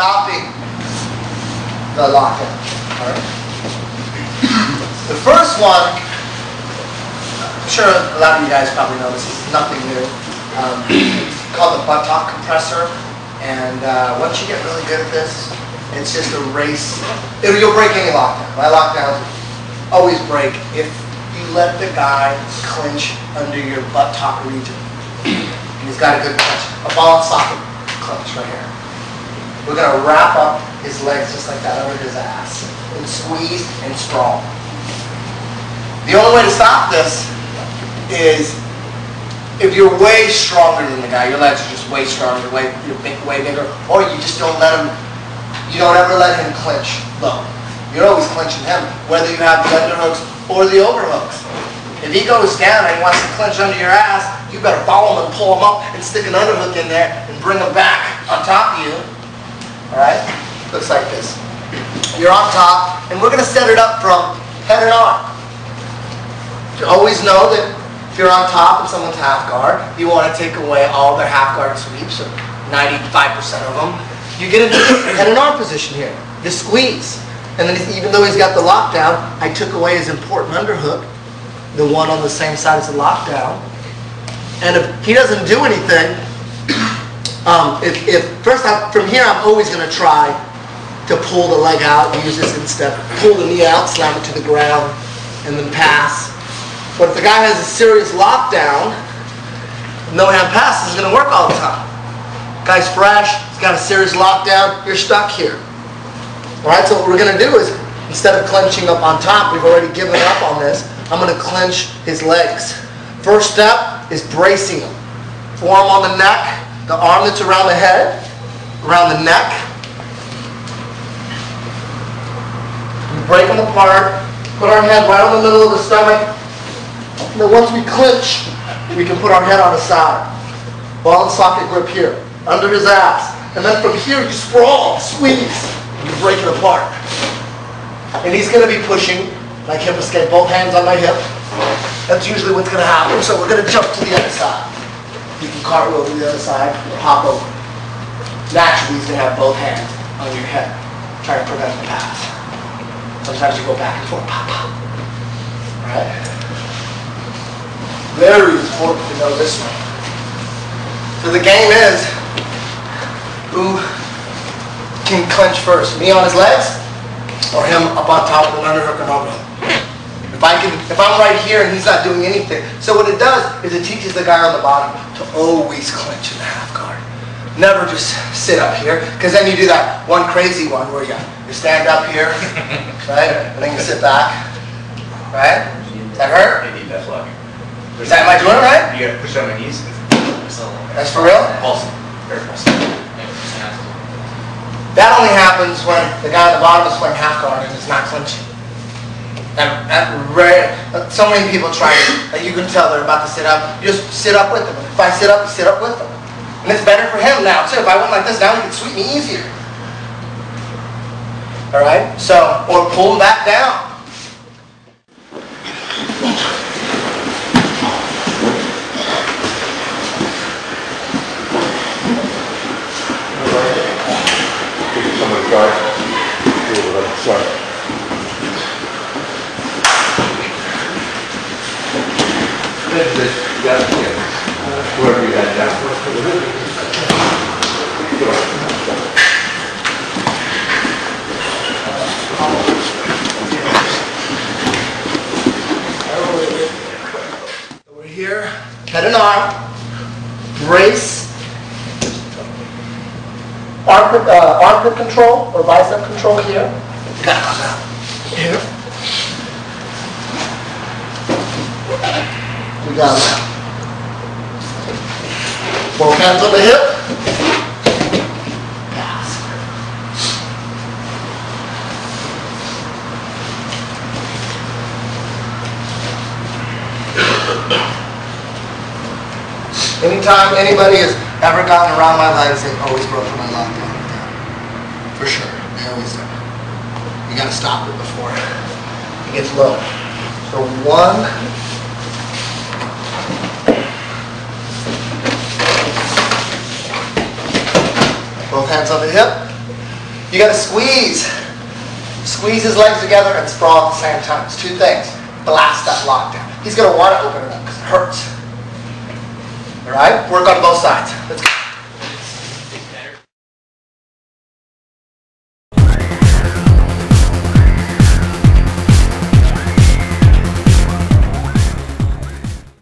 stopping the lockdown. All right. The first one, I'm sure a lot of you guys probably know this is nothing new. It's called the Buttock Compressor, and once you get really good at this, it's just a race. You'll break any lockdown. My lockdowns always break if you let the guy clinch under your buttock region. And he's got a good clinch, a ball and socket clinch right here. We're going to wrap up his legs just like that under his ass and squeeze and sprawl. The only way to stop this is if you're way stronger than the guy, your legs are just way stronger, you're way bigger, or you just don't let him, you don't ever let him clinch low. You're always clinching him, whether you have the underhooks or the overhooks. If he goes down and he wants to clinch under your ass, you better follow him and pull him up and stick an underhook in there and bring him back on top of you. Alright? Looks like this. You're on top, and we're going to set it up from head and arm. You always know that if you're on top and someone's half guard, you want to take away all their half guard sweeps, or 95% of them. You get into the head and arm position here. You squeeze. And then even though he's got the lockdown, I took away his important underhook, the one on the same side as the lockdown. And if he doesn't do anything, from here I'm always going to try to pull the leg out, use this instead, pull the knee out, slam it to the ground, and then pass. But if the guy has a serious lockdown, no hand pass is going to work all the time. Guy's fresh, he's got a serious lockdown, you're stuck here. Alright, so what we're going to do is, instead of clenching up on top, we've already given up on this, I'm going to clench his legs. First step is bracing him. Forearm on the neck, the arm that's around the head, around the neck. We break them apart, put our head right on the middle of the stomach. And then once we clinch, we can put our head on the side. Ball and socket grip here, under his ass. And then from here, you sprawl, squeeze. You break it apart. And he's going to be pushing like hip escape, both hands on my hip. That's usually what's going to happen. So we're going to jump to the other side. You can cartwheel to the other side or hop over. Naturally, he's going to have both hands on your head, trying to prevent the pass. Sometimes you go back and forth, pop, pop. Alright? Very important to know this one. So the game is, who can clinch first? Me on his legs, or him up on top with an underhook and overhook? If I'm right here and he's not doing anything. So what it does is it teaches the guy on the bottom to always clinch in the half guard. Never just sit up here, because then you do that one crazy one where you stand up here, right? And then you sit back, right? Does that hurt? Am I doing it right? You gotta push on my knees. That's for real? Pulse. Very pulse. That only happens when the guy on the bottom is playing half guard and is not clinching. So many people try it. Like you can tell they're about to sit up. You just sit up with them. If I sit up, you sit up with them. And it's better for him now too. If I went like this, now he can sweep me easier. Alright? So, or pull him back down. Sorry. Wherever you had down. We're here, head and arm, brace, armpit control or bicep control here. Here. We got him. Both hands on the hip. Pass. Anytime anybody has ever gotten around my legs, they've always broken my lockdown with that. For sure. They always do. You gotta stop it before it gets low. So one. Both hands on the hip. You got to squeeze. Squeeze his legs together and sprawl at the same time. It's two things. Blast that lockdown. He's going to want to open it up because it hurts. All right? Work on both sides. Let's go.